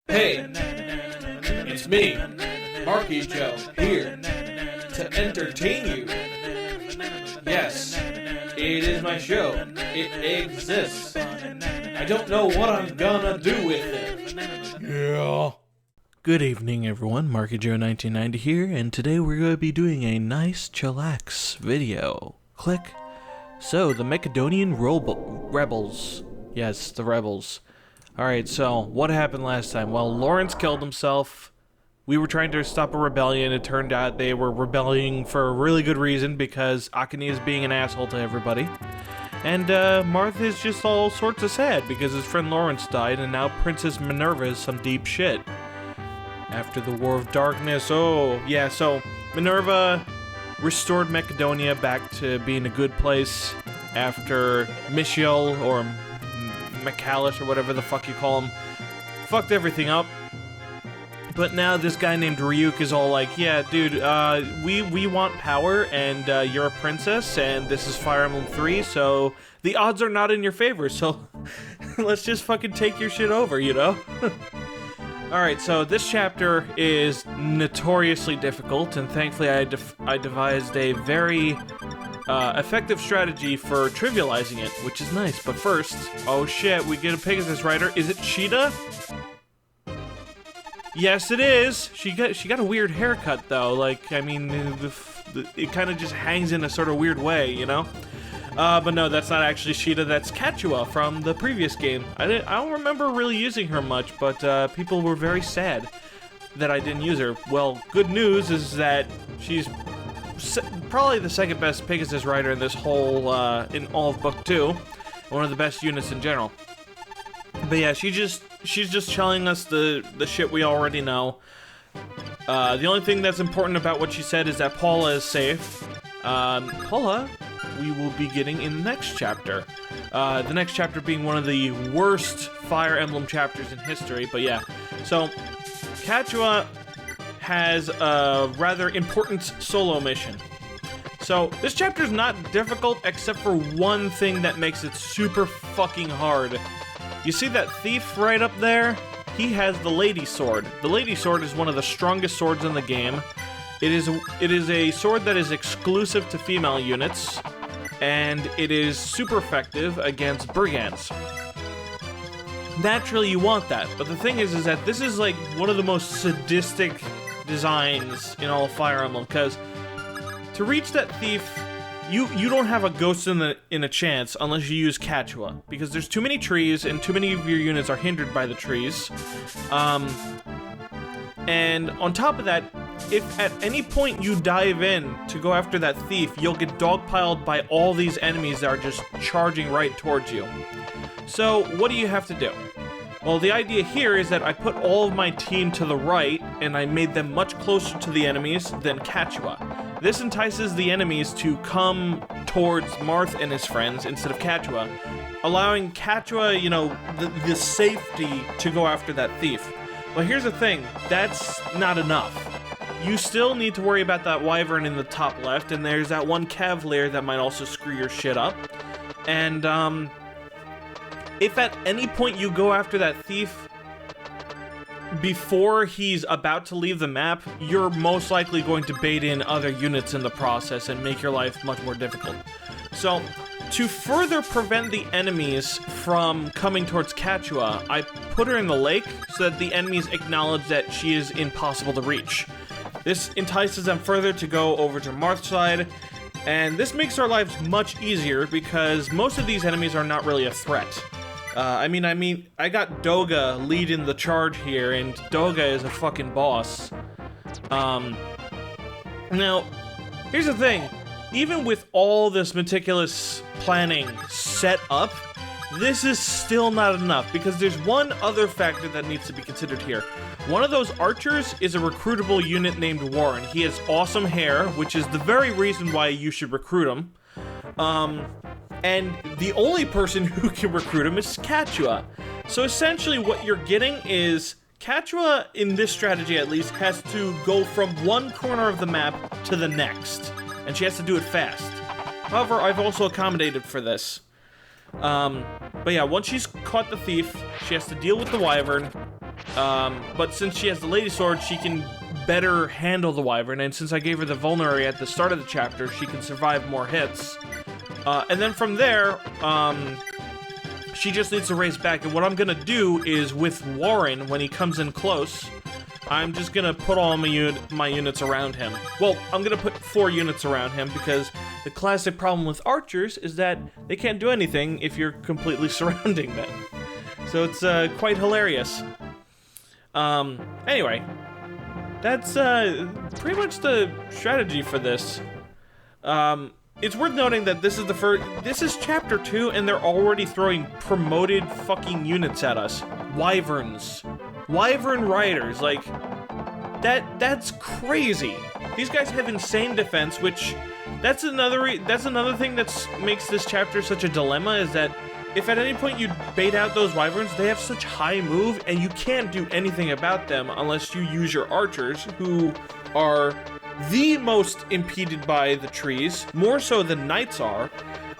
Hey, it's me, Marky Joe, here to entertain you. Yes, it is my show. It exists. I don't know what I'm gonna do with it. Yeah. Good evening, everyone. Marky Joe 1990 here, and today we're going to be doing a nice chillax video. Click. So, the Macedonian rebels. Yes, the rebels. Alright, so, what happened last time? Well, Lawrence killed himself. We were trying to stop a rebellion. It turned out they were rebelling for a really good reason, because Akane is being an asshole to everybody. And, Marth is just all sorts of sad, because his friend Lawrence died, and now Princess Minerva is some deep shit. After the War of Darkness, oh, yeah, so, Minerva restored Macedonia back to being a good place after Michiel, or Michalis, or whatever the fuck you call him, fucked everything up. But now this guy named Ryuk is all like, yeah, dude, we want power, and you're a princess, and this is Fire Emblem 3, so the odds are not in your favor, so let's just fucking take your shit over, you know? Alright, so this chapter is notoriously difficult, and thankfully I devised a very effective strategy for trivializing it, which is nice. But first, oh shit, we get a Pegasus Rider. Is it Sheeta? Yes, it is. She got a weird haircut though. Like, I mean, it kind of just hangs in a sort of weird way, you know. But no, that's not actually Sheeta. That's Katua from the previous game. I don't remember really using her much, but people were very sad that I didn't use her. Well, good news is that she's probably the second best Pegasus Rider in this whole, in all of Book 2. One of the best units in general. But yeah, she's just telling us the shit we already know. The only thing that's important about what she said is that Paula is safe. Paula, we will be getting in the next chapter. The next chapter being one of the worst Fire Emblem chapters in history, but yeah. So, Katua has a rather important solo mission. So, this chapter's not difficult except for one thing that makes it super fucking hard. You see that thief right up there? He has the Lady Sword. The Lady Sword is one of the strongest swords in the game. It is a sword that is exclusive to female units, and it is super effective against brigands. Naturally, you want that, but the thing is that this is like one of the most sadistic designs in all of Fire Emblem, because to reach that thief, you don't have a ghost in a chance unless you use Katua, because there's too many trees and too many of your units are hindered by the trees. And on top of that, if at any point you dive in to go after that thief, you'll get dogpiled by all these enemies that are just charging right towards you. So, what do you have to do? Well, the idea here is that I put all of my team to the right, and I made them much closer to the enemies than Katua. This entices the enemies to come towards Marth and his friends instead of Katua, allowing Katua, you know, the safety to go after that thief. But here's the thing, that's not enough. You still need to worry about that wyvern in the top left, and there's that one cavalier that might also screw your shit up. And, if at any point you go after that thief before he's about to leave the map, you're most likely going to bait in other units in the process and make your life much more difficult. So, to further prevent the enemies from coming towards Katua, I put her in the lake so that the enemies acknowledge that she is impossible to reach. This entices them further to go over to Marth's side, and this makes our lives much easier because most of these enemies are not really a threat. I mean, I got Doga leading the charge here, and Doga is a fucking boss. Now, here's the thing. Even with all this meticulous planning set up, this is still not enough, because there's one other factor that needs to be considered here. One of those archers is a recruitable unit named Warren. He has awesome hair, which is the very reason why you should recruit him. And the only person who can recruit him is Katua. So essentially what you're getting is Katua, in this strategy at least, has to go from one corner of the map to the next. And she has to do it fast. However, I've also accommodated for this. But yeah, once she's caught the thief, she has to deal with the wyvern, But since she has the Lady Sword, she can better handle the Wyvern, and since I gave her the Vulnerary at the start of the chapter, she can survive more hits. And then from there, she just needs to race back, and what I'm gonna do is, with Warren, when he comes in close, I'm just gonna put all my units around him. Well, I'm gonna put 4 units around him, because the classic problem with archers is that they can't do anything if you're completely surrounding them. So it's quite hilarious. Anyway, that's pretty much the strategy for this. It's worth noting that this is chapter 2, and they're already throwing promoted fucking units at us. Wyverns. Wyvern riders, like, that's crazy. These guys have insane defense, which, that's another thing that makes this chapter such a dilemma, is that if at any point you bait out those wyverns, they have such high move, and you can't do anything about them unless you use your archers, who are the most impeded by the trees, more so than knights are,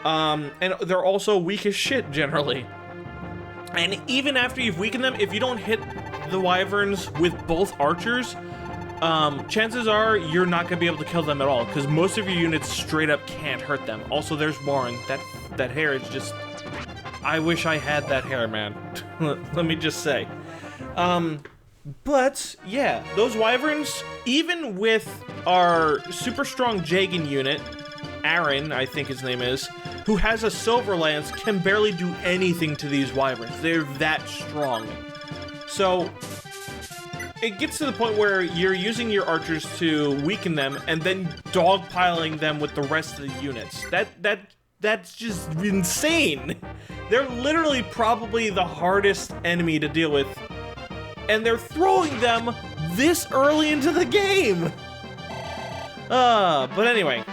and they're also weak as shit, generally. And even after you've weakened them, if you don't hit the wyverns with both archers, chances are you're not going to be able to kill them at all, because most of your units straight up can't hurt them. Also, there's Warren. That hair is just... I wish I had that hair, man. Let me just say. But, yeah, those wyverns, even with our super strong Jagan unit, Aaron, I think his name is, who has a silver lance, can barely do anything to these wyverns. They're that strong. So, it gets to the point where you're using your archers to weaken them, and then dogpiling them with the rest of the units. That's just insane. They're literally probably the hardest enemy to deal with, and they're throwing them this early into the game. But anyway,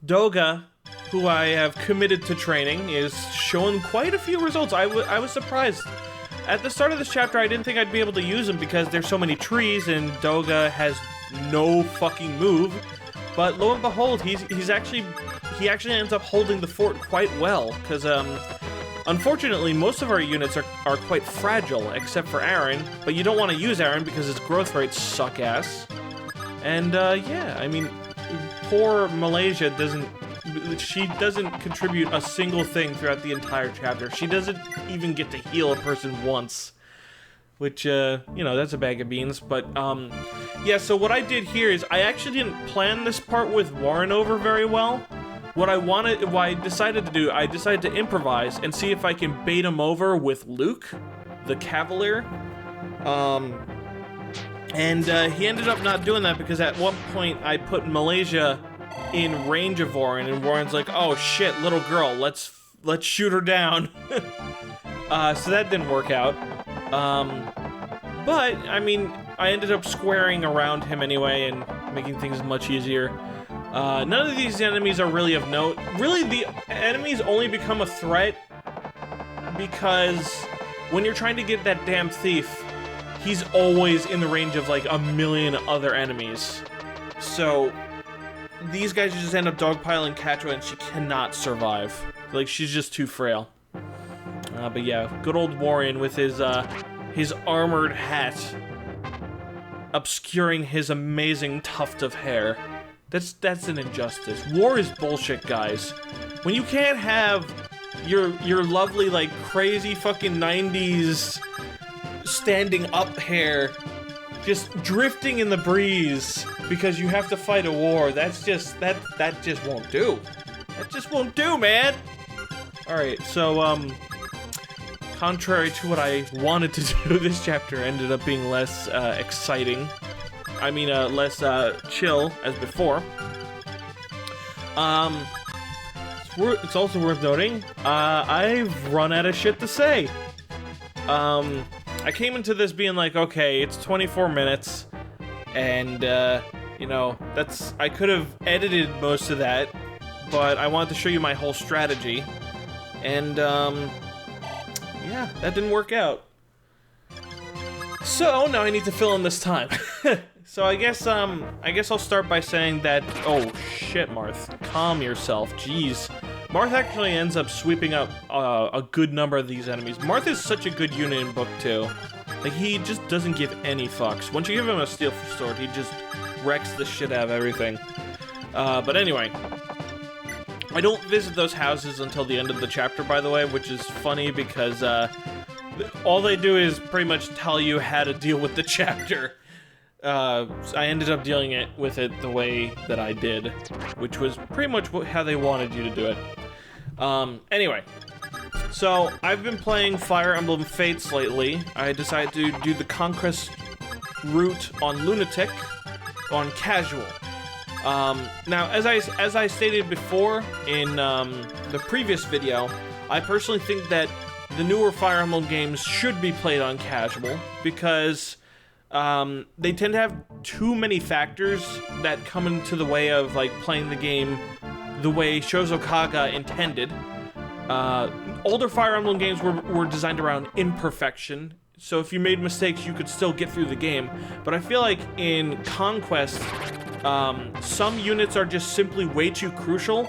Doga, who I have committed to training, is showing quite a few results. I was surprised. At the start of this chapter, I didn't think I'd be able to use him because there's so many trees and Doga has no fucking move. But lo and behold, he actually ends up holding the fort quite well, because unfortunately most of our units are quite fragile, except for Aaron. But you don't want to use Aaron because his growth rates suck ass. And yeah, I mean, poor Malaysia doesn't contribute a single thing throughout the entire chapter. She doesn't even get to heal a person once, which, you know, that's a bag of beans. But, yeah, so what I did here is I actually didn't plan this part with Warren over very well. What I decided to do, I decided to improvise and see if I can bait him over with Luke, the Cavalier. And he ended up not doing that because at one point I put Malaysia in range of Warren, and Warren's like, oh shit, little girl, let's shoot her down. So that didn't work out. But, I mean, I ended up squaring around him anyway and making things much easier. None of these enemies are really of note. Really, the enemies only become a threat because when you're trying to get that damn thief, he's always in the range of like a million other enemies. So these guys just end up dogpiling Catra and she cannot survive. Like, she's just too frail. But yeah, good old Warren with his armored hat obscuring his amazing tuft of hair. That's an injustice. War is bullshit, guys. When you can't have your lovely, like, crazy fucking 90s standing up hair just drifting in the breeze because you have to fight a war, that just won't do. That just won't do, man. Alright, so, contrary to what I wanted to do, this chapter ended up being less exciting. I mean, less chill as before. It's also worth noting, I've run out of shit to say. I came into this being like, okay, it's 24 minutes, and, you know, I could have edited most of that, but I wanted to show you my whole strategy, and, yeah, that didn't work out. So, now I need to fill in this time. So I guess I'll start by saying that, oh shit, Marth, calm yourself, jeez. Marth actually ends up sweeping up a good number of these enemies. Marth is such a good unit in Book 2. Like, he just doesn't give any fucks. Once you give him a steel sword, he just wrecks the shit out of everything. But anyway, I don't visit those houses until the end of the chapter, by the way, which is funny because all they do is pretty much tell you how to deal with the chapter. I ended up dealing with it the way that I did, which was pretty much how they wanted you to do it. Anyway, so I've been playing Fire Emblem Fates lately. I decided to do the Conquest route on Lunatic on casual. Now, as I stated before in the previous video, I personally think that the newer Fire Emblem games should be played on casual because they tend to have too many factors that come into the way of like playing the game the way Shozo Kaga intended. Older Fire Emblem games were designed around imperfection, so if you made mistakes, you could still get through the game. But I feel like in Conquest, some units are just simply way too crucial,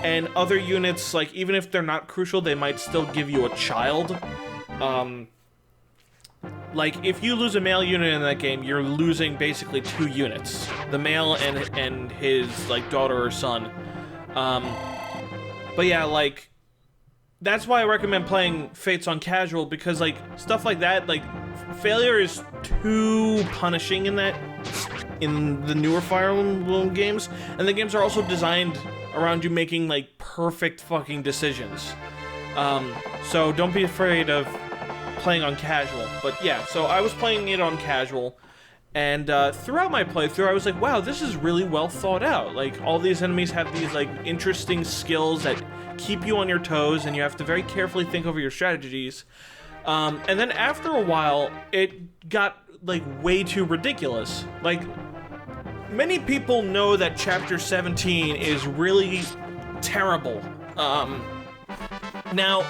and other units, like, even if they're not crucial, they might still give you a child. Like, if you lose a male unit in that game, you're losing basically 2 units. The male and his, like, daughter or son. But yeah, like, that's why I recommend playing Fates on casual, because, like, stuff like that, like, failure is too punishing in the newer Fire Emblem games, and the games are also designed around you making, like, perfect fucking decisions. So don't be afraid of playing on casual. But yeah, so I was playing it on casual, and throughout my playthrough, I was like, wow, this is really well thought out. Like, all these enemies have these, like, interesting skills that keep you on your toes, and you have to very carefully think over your strategies. And then after a while, it got, like, way too ridiculous. Like, many people know that Chapter 17 is really terrible. Now,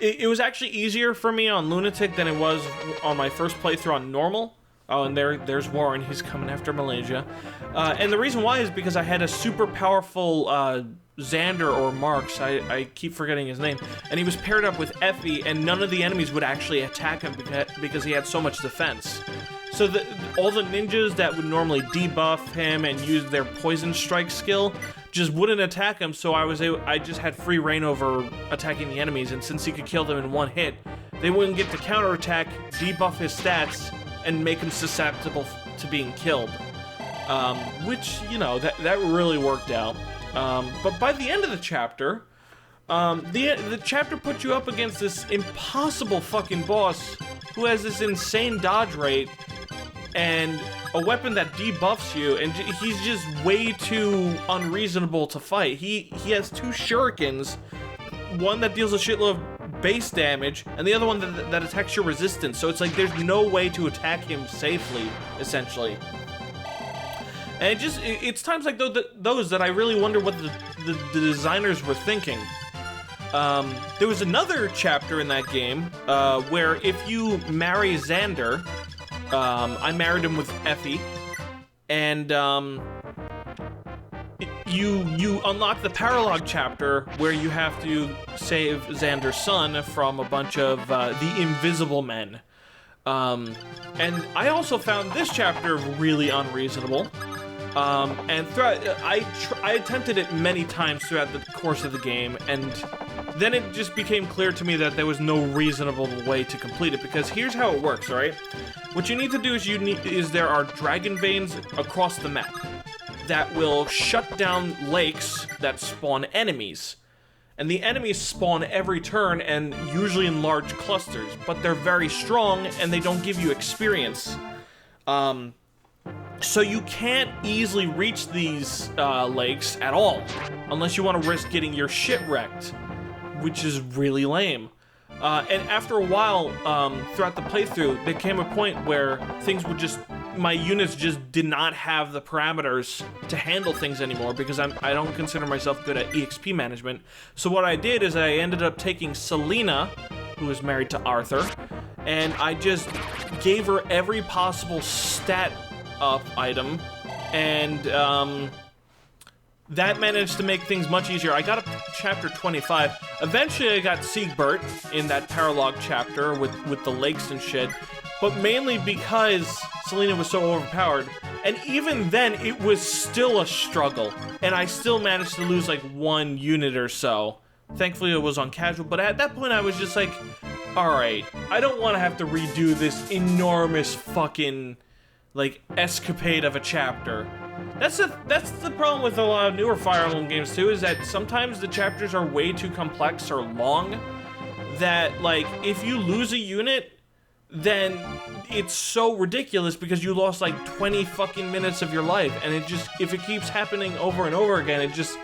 it was actually easier for me on Lunatic than it was on my first playthrough on normal. Oh, and there's Warren, he's coming after Malaysia. And the reason why is because I had a super powerful Xander or Marx, I keep forgetting his name, and he was paired up with Effie, and none of the enemies would actually attack him because he had so much defense. So all the ninjas that would normally debuff him and use their poison strike skill just wouldn't attack him, so I just had free reign over attacking the enemies, and since he could kill them in one hit, they wouldn't get to counterattack, debuff his stats, and make him susceptible to being killed. Which, you know, that really worked out. But by the end of the chapter, the chapter put you up against this impossible fucking boss who has this insane dodge rate and a weapon that debuffs you, and he's just way too unreasonable to fight. He has 2 shurikens, one that deals a shitload of base damage, and the other one that attacks your resistance, so it's like there's no way to attack him safely, essentially. And it's times like those that I really wonder what the designers were thinking. There was another chapter in that game where if you marry Xander, I married him with Effie, and you unlock the Paralog chapter where you have to save Xander's son from a bunch of the Invisible Men. And I also found this chapter really unreasonable. And throughout, I attempted it many times throughout the course of the game, and then it just became clear to me that there was no reasonable way to complete it, because here's how it works, alright? What you need to do is there are dragon veins across the map that will shut down lakes that spawn enemies. And the enemies spawn every turn, and usually in large clusters, but they're very strong and they don't give you experience. So you can't easily reach these lakes at all, unless you want to risk getting your shit wrecked, which is really lame. And after a while, throughout the playthrough, there came a point where my units just did not have the parameters to handle things anymore, because I don't consider myself good at EXP management. So what I did is I ended up taking Selena, who is married to Arthur, and I just gave her every possible stat up item, and that managed to make things much easier. I got up to chapter 25. Eventually, I got Siegbert in that paralogue chapter with the lakes and shit, but mainly because Selena was so overpowered. And even then, it was still a struggle, and I still managed to lose like 1 unit or so. Thankfully, it was on casual, but at that point, I was just like, alright, I don't want to have to redo this enormous fucking, like, escapade of a chapter. That's the problem with a lot of newer Fire Emblem games, too, is that sometimes the chapters are way too complex or long, that, like, if you lose a unit, then it's so ridiculous because you lost like 20 fucking minutes of your life, and it just, if it keeps happening over and over again, it just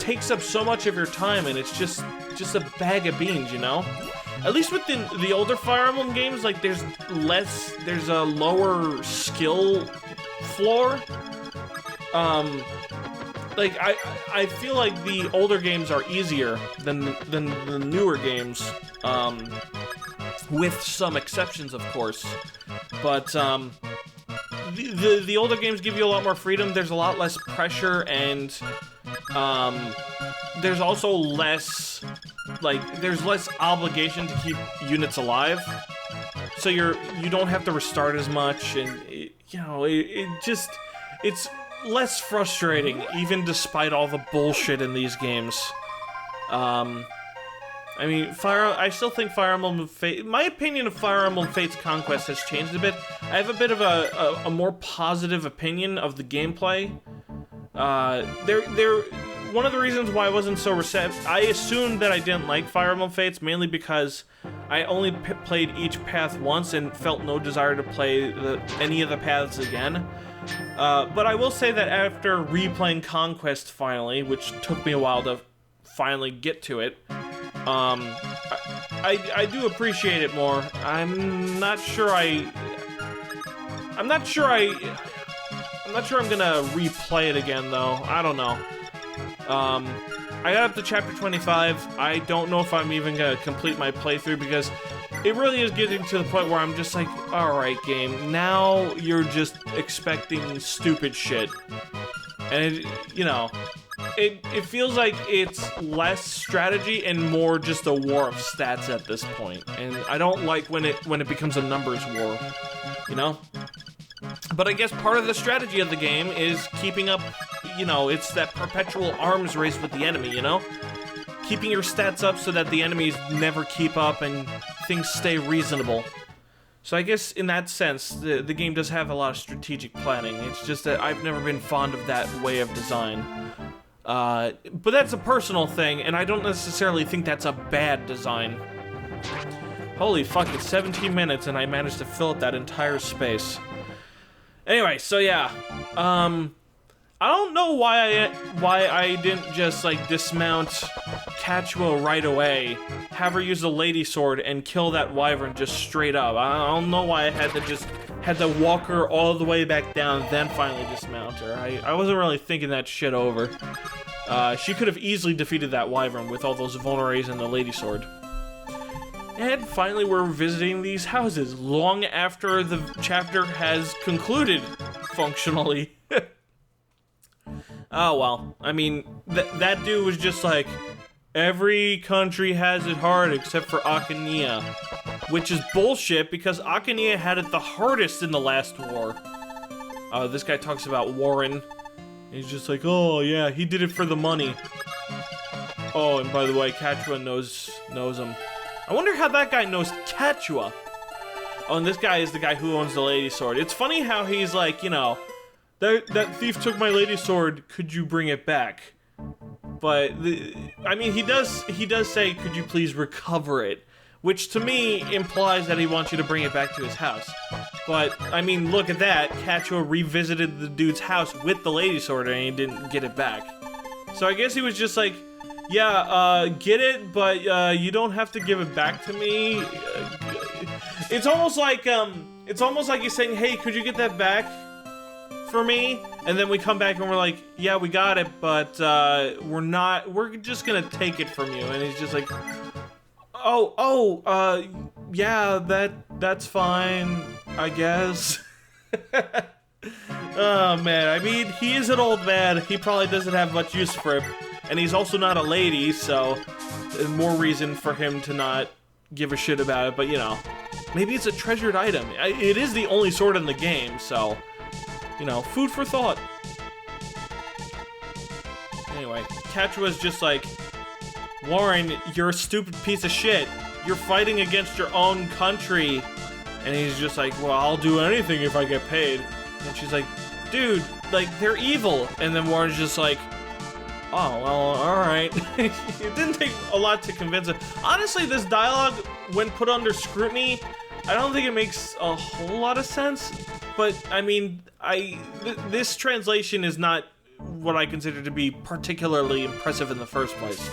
takes up so much of your time, and it's just a bag of beans, you know? At least with the older Fire Emblem games, like there's a lower skill floor. Like I feel like the older games are easier than the newer games. With some exceptions, of course, but the older games give you a lot more freedom. There's a lot less pressure, and there's also less, like, there's less obligation to keep units alive. So you don't have to restart as much, and it's less frustrating, even despite all the bullshit in these games. I mean, I still think Fire Emblem Fates, my opinion of Fire Emblem Fates Conquest has changed a bit. I have a bit of a more positive opinion of the gameplay. One of the reasons why I wasn't so receptive, I assumed that I didn't like Fire Emblem Fates, mainly because I only played each path once and felt no desire to play any of the paths again. But I will say that after replaying Conquest finally, which took me a while to finally get to it, I do appreciate it more. I'm not sure I'm gonna replay it again, though. I don't know. I got up to chapter 25. I don't know if I'm even gonna complete my playthrough, because it really is getting to the point where I'm just like, alright, game, now you're just expecting stupid shit. And it feels like it's less strategy and more just a war of stats at this point. And I don't like when it becomes a numbers war, you know? But I guess part of the strategy of the game is keeping up, it's that perpetual arms race with the enemy, you know? Keeping your stats up so that the enemies never keep up and things stay reasonable. So I guess in that sense, the game does have a lot of strategic planning. It's just that I've never been fond of that way of design. But that's a personal thing, and I don't necessarily think that's a bad design. Holy fuck, it's 17 minutes and I managed to fill up that entire space. Anyway, so yeah, I don't know why I didn't just, like, dismount Quechua right away, have her use the lady sword, and kill that wyvern just straight up. I don't know why I had to walk her all the way back down, then finally dismount her. I wasn't really thinking that shit over. She could have easily defeated that wyvern with all those vulneraries and the lady sword. And finally, we're visiting these houses, long after the chapter has concluded, functionally. Oh, well, I mean, that dude was just like, every country has it hard except for Akania. Which is bullshit, because Akania had it the hardest in the last war. This guy talks about Warren. He's just like, oh, yeah, he did it for the money. Oh, and by the way, Quechua knows him. I wonder how that guy knows Quechua. Oh, and this guy is the guy who owns the lady sword. It's funny how he's like, that thief took my lady sword, could you bring it back? But, I mean, he does say, could you please recover it? Which, to me, implies that he wants you to bring it back to his house. But, I mean, look at that. Quechua revisited the dude's house with the lady sword and he didn't get it back. So I guess he was just like, yeah, get it, but you don't have to give it back to me. It's almost like he's saying, hey, could you get that back for me? And then we come back and we're like, yeah, we got it, but we're just gonna take it from you. And he's just like, yeah, that's fine, I guess. Oh, man. I mean, he is an old man. He probably doesn't have much use for it. And he's also not a lady, so more reason for him to not give a shit about it. But, you know, maybe it's a treasured item. It is the only sword in the game, so, you know, food for thought. Anyway, Quechua's just like, Warren, you're a stupid piece of shit. You're fighting against your own country. And he's just like, well, I'll do anything if I get paid. And she's like, dude, like, they're evil. And then Warren's just like, oh, well, alright. It didn't take a lot to convince him. Honestly, this dialogue, when put under scrutiny, I don't think it makes a whole lot of sense. But, I mean, this translation is not what I consider to be particularly impressive in the first place.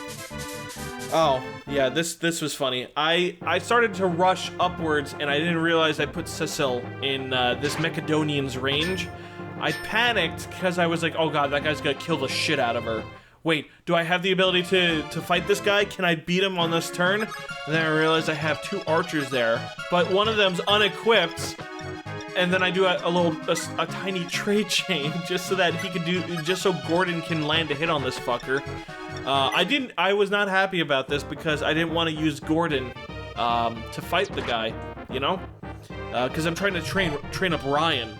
Oh, yeah, this was funny. I started to rush upwards, and I didn't realize I put Cecil in this Macedonian's range. I panicked because I was like, oh god, that guy's gonna kill the shit out of her. Wait, do I have the ability to fight this guy? Can I beat him on this turn? And then I realized I have 2 archers there, but one of them's unequipped. And then I do a tiny trade chain just so that he can just so Gordon can land a hit on this fucker. I was not happy about this because I didn't want to use Gordon to fight the guy, you know? Because I'm trying to train up Ryan.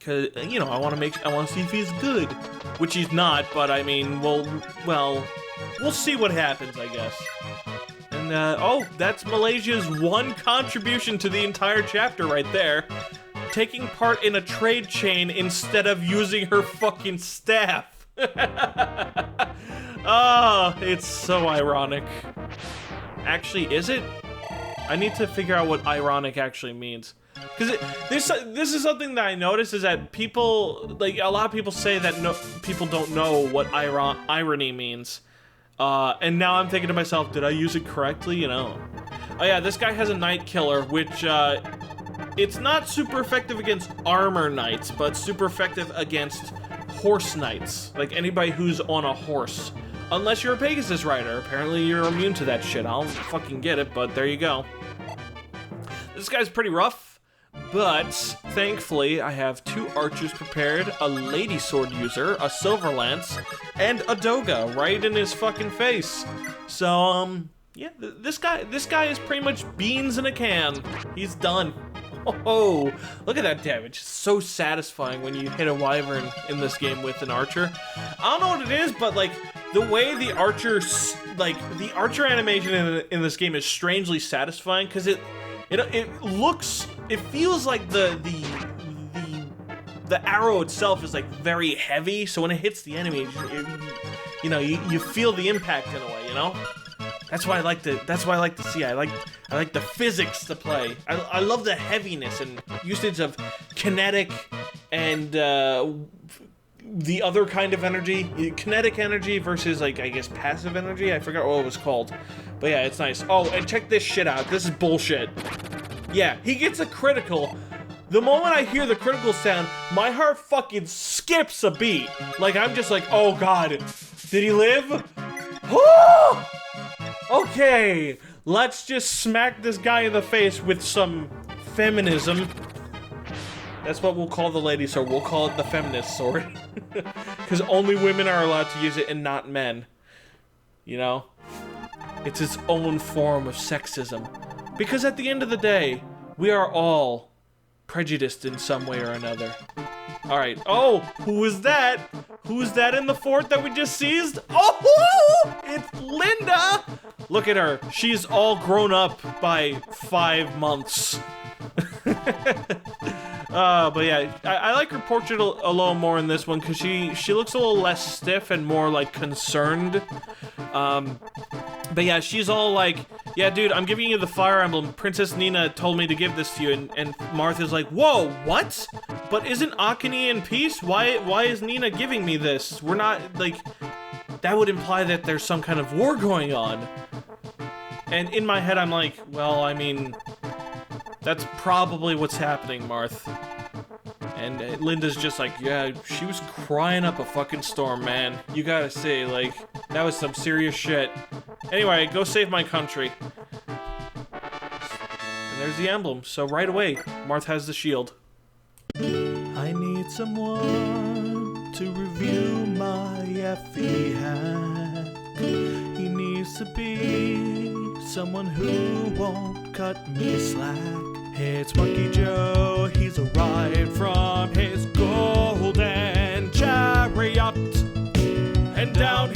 Cause, you know, I want to see if he's good, which he's not, but I mean, well, we'll see what happens, I guess. And, oh, that's Malaysia's one contribution to the entire chapter right there. Taking part in a trade chain instead of using her fucking staff. Oh, it's so ironic. Actually, is it? I need to figure out what ironic actually means. Because this is something that I noticed is that people, like, a lot of people say that people don't know what irony means. And now I'm thinking to myself, did I use it correctly? You know. Oh yeah, this guy has a Knight Killer, which, it's not super effective against armor knights, but super effective against horse knights. Like anybody who's on a horse. Unless you're a Pegasus rider. Apparently you're immune to that shit. I don't fucking get it, but there you go. This guy's pretty rough, but thankfully I have 2 archers prepared, a lady sword user, a silver lance, and a doga right in his fucking face. So, yeah, this guy is pretty much beans in a can. He's done. Oh, look at that damage. It's so satisfying when you hit a wyvern in this game with an archer. I don't know what it is, but like the way the archers, like the archer animation in this game is strangely satisfying because it feels like the arrow itself is like very heavy. So when it hits the enemy, you know, you feel the impact in a way, you know. That's why I like to see. I like the physics to play. I love the heaviness and usage of kinetic and the other kind of energy. Kinetic energy versus, like, I guess passive energy. I forgot what it was called. But yeah, it's nice. Oh, and check this shit out. This is bullshit. Yeah, he gets a critical. The moment I hear the critical sound, my heart fucking skips a beat. Like, I'm just like, oh god, did he live? Oh! Okay, let's just smack this guy in the face with some feminism. That's what we'll call the lady sword. We'll call it the feminist sword. Because only women are allowed to use it and not men. You know? It's its own form of sexism. Because at the end of the day, we are all prejudiced in some way or another. Alright. Oh, who is that? Who's that in the fort that we just seized? Oh, it's Linda! Look at her. She's all grown up by 5 months. But yeah, I like her portrait a little more in this one because she looks a little less stiff and more like concerned. But yeah, she's all like, yeah, dude, I'm giving you the Fire Emblem. Princess Nina told me to give this to you. And Marth is like, whoa, what? But isn't Akane in peace? Why is Nina giving me this? We're not, like, that would imply that there's some kind of war going on. And in my head, I'm like, well, I mean, that's probably what's happening, Marth. And Linda's just like, yeah, she was crying up a fucking storm, man. You gotta say, like, that was some serious shit. Anyway, go save my country. And there's the emblem. So right away, Marth has the shield. I need someone to review my FE hack. He needs to be someone who won't cut me slack. It's Marky Joe, he's arrived from his golden chariot, and down